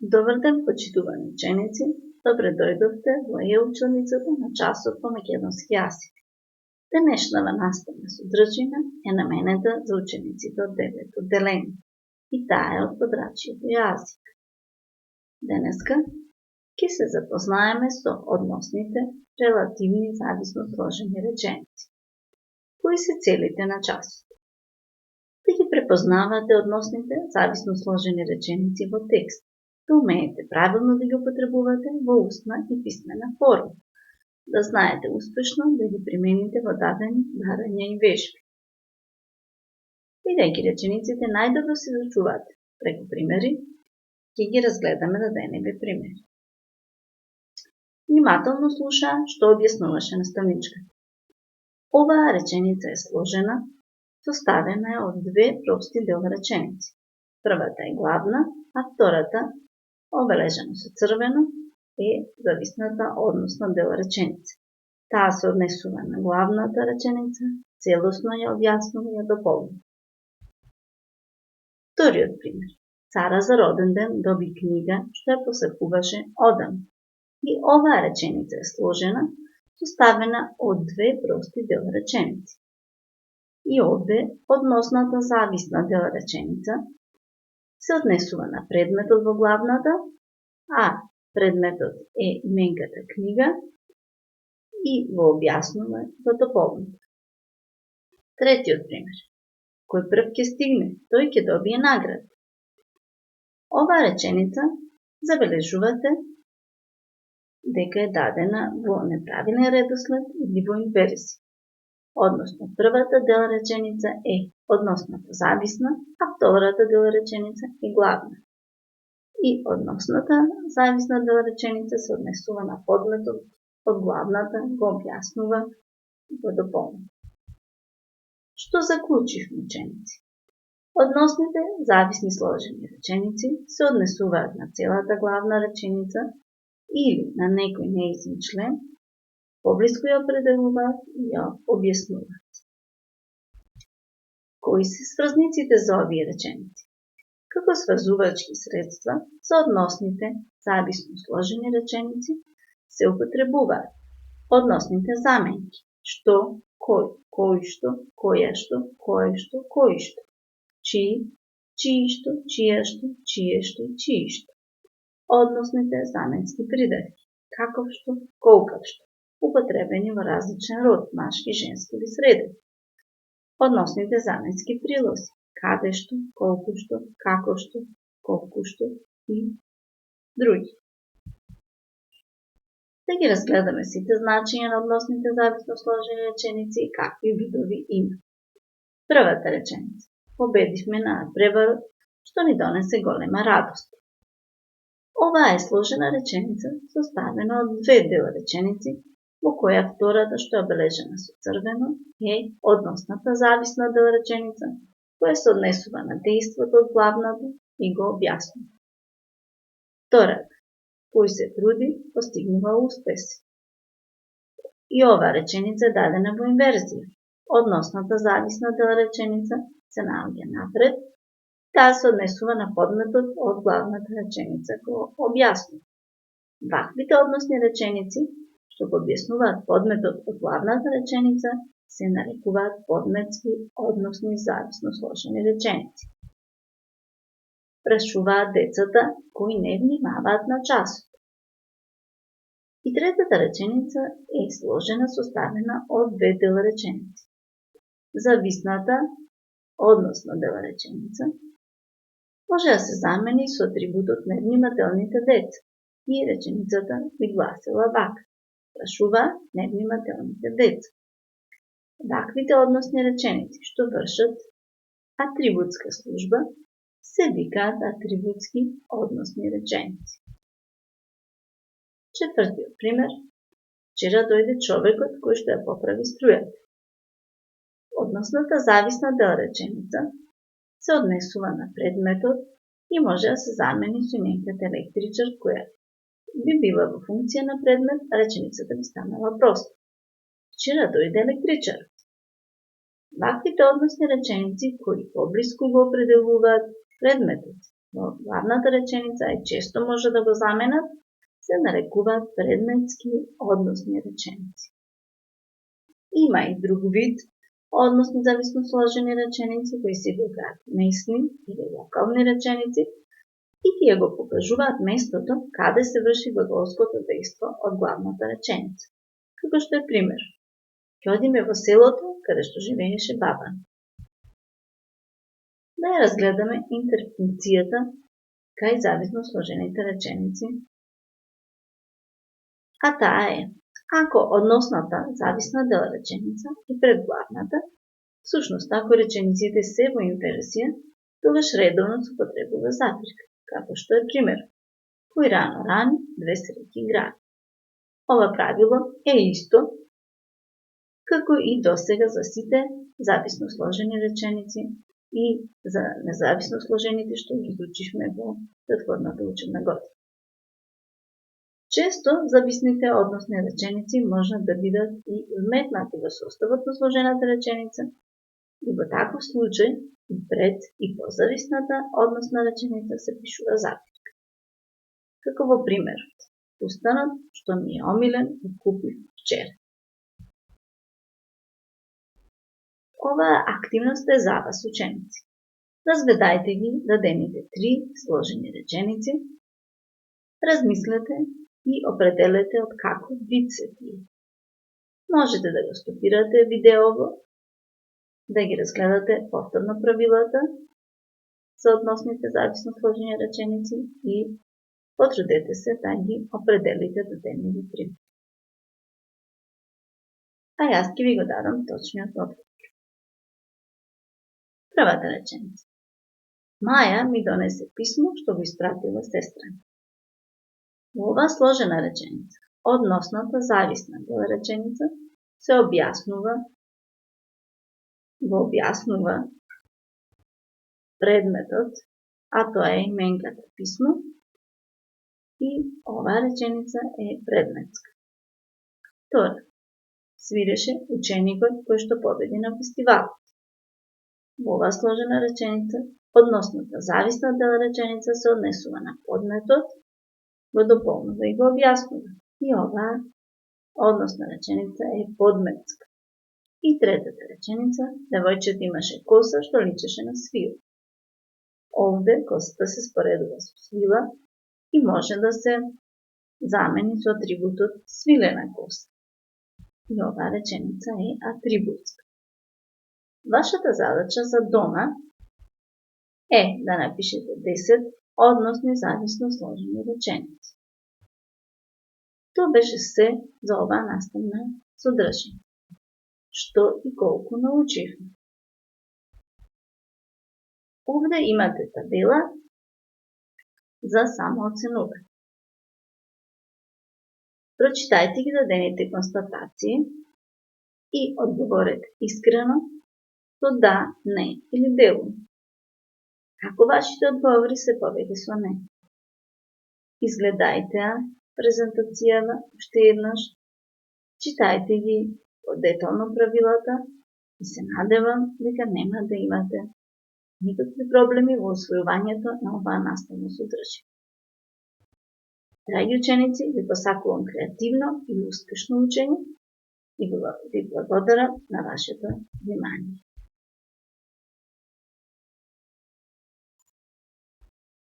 Добар ден, почитувани ученици. Добре дојдовте во ученицата на часот по македонски јазик. Денешната наставна содржина е наменета за учениците од 9-то одделение и таа е од подрачјето јазик. Денеска ќе се запознаеме со односните релативни зависно сложени реченици. Кои се целите на часот? Да ги препознавате односните зависно сложени реченици во текст, да умеете правилно да ги употребувате во устна и писмена форма, да знаете успешно да ги примените во дадени барања и вежби. Бидејќи речениците најдобро се зачуваат преку примери, ќе ги разгледаме на деневи примери. Внимателно слуша што објаснуваше наставничката. Оваа реченица е сложена, составена е од две прости дел реченици. Првата е главна, а втората, обележена со црвено, е зависната односна дел реченица. Таа се однесува на главната реченица, целосно ја објаснува и ја дополнува. Вториот пример. Цара за роден ден доби книга што ја посакуваше одамна. И оваа реченица е сложена, составена од две прости дел реченици. И овде односната зависна дел реченица се однесува на предметот во главната, а предметот е именката книга и го објаснува во дополнението. Третиот пример. Кој прв ќе стигне, тој ќе добие награда. Оваа реченица забележувате дека е дадена во неправилен редослед или во инверзија. Односно, првата дел реченица е односната зависна, а втората дел реченица е главна. И односната зависна дел реченица се однесува на подметот од главната, го објаснува и го дополнува. Што заклучивме, ученици? Односните зависни сложени реченици се однесуваат на целата главна реченица или на некој нејзин член, поблиску ја определуваат и ја објаснуваат. Кои се сврзниците за овие реченици? Како сврзувачки средства за односните зависно сложени реченици се употребуваат односните заменки што, кој, којшто, којашто, коешто, коишто, чии, чиишто, чијашто, чиешто и чиишто. Односните заменски придавки каковшто, колкавшто, употребени во различен род, машки, женски или среден. Односните заменски прилози кадешто, колкушто, какошто, колкушто и други. Да ги разгледаме сите значења на односните зависно сложени реченици и какви видови има. Првата реченица. Победивме на преварот што ни донесе голема радост. Оваа е сложена реченица составена од две дел реченици, во која втората што е обележена со црвено е односната зависна дел реченица, која се однесува на дејството од главната и го објаснува. Втората, кој се труди, постигнува успеси. И оваа реченица е дадена во инверзија. Односната зависна дел реченица се наоѓа напред, таа се однесува на подметот од главната реченица го објаснува. Ваквите односни реченици што го објаснуваат подметот од главната реченица се нарекуваат подметски односни зависно сложени реченици. Прашуваат децата кои не внимаваат на часот. И третата реченица е сложена составена од две дел реченици. Зависната односна дел реченица може да се замени со атрибутот невнимателните деца и реченицата би гласела вака. Прашуваат невнимателните деца. Ваквите односни реченици што вршат атрибутска служба се викаат атрибутски односни реченици. Четвртиот пример. Вчера дојде човекот кој што ја поправи струјата. Односната зависна дел реченица се однесува на предметот и може да се замени со именката електричар која би била во функција на предмет, а реченицата би станала проста. Вчера дојде електричарот. Ваквите односни реченици кои поблиску го определуваат предметот во главната реченица и често може да го заменат, се нарекуваат предметски односни реченици. Има и друг вид односни зависно сложени реченици кои се викаат местни или локални реченици и тие го покажуваат местото каде се врши глаголското дејство од главната реченица. Како што е пример: ќе одиме во селото каде што живееше баба. Да ја разгледаме интерфункцијата кај зависно сложените реченици. А таа е: ако односната зависна дел реченица е пред главната, всушност ако речениците се во инверзија, тогаш редовно се употребува запирка, како што е пример: кој рано рани, две среќи гради. Ова правило е исто како и досега за сите зависно сложени реченици и за независно сложените што ги изучивме во претходната учебна година. Често зависните односни реченици можат да бидат и вметнати во составот на сложената реченица и во таков случај и пред и позависната односна реченица се пишува запирка. Како во примерот: фустанот што ми е омилен го купив вчера. Оваа активност е за вас, ученици. Разведајте ги дадените 3 сложени реченици, размислете и определете од каков вид се тие. Можете да го стопирате видеово, да ги разгледате повторно правилата за односните зависно сложени реченици и потрудете се да ги определите дадените 3. А јас ќе ви го дадам точниот одговор. Првата реченица: Маја ми донесе писмо што го испратила сестра. Во оваа сложена реченица, односната зависна дел реченица се објаснува предметот, а тоа е именката писмо, и оваа реченица е предметска. Втора: свиреше ученикот кој што победи на фестивалот. Во оваа сложена реченица, односната зависна дел реченица се однесува на подметот, го дополнува и го објаснува. И оваа односна реченица е подметска. И третата реченица: девојчето имаше коса што личеше на свила. Овде косата се споредува со свила и може да се замени со атрибутот свилена коса. И оваа реченица е атрибутска. Вашата задача за дома е да напишете 10 односни зависно сложени реченици. Тоа беше се за оваа наставна содржина. Што и колку научивме. Овде имате табела за самооценување. Прочитајте ги дадените констатации и одговорете искрено со да, не или делум. Ако вашите одговори се повеќе со не. Изгледајте ја презентацијава уште еднаш, читајте ги детално правилата и се надевам дека нема да имате никакви проблеми во освојувањето на оваа наставна содржина. Драги ученици, ви посакувам креативно и успешно учење и ви благодарам на вашето внимание.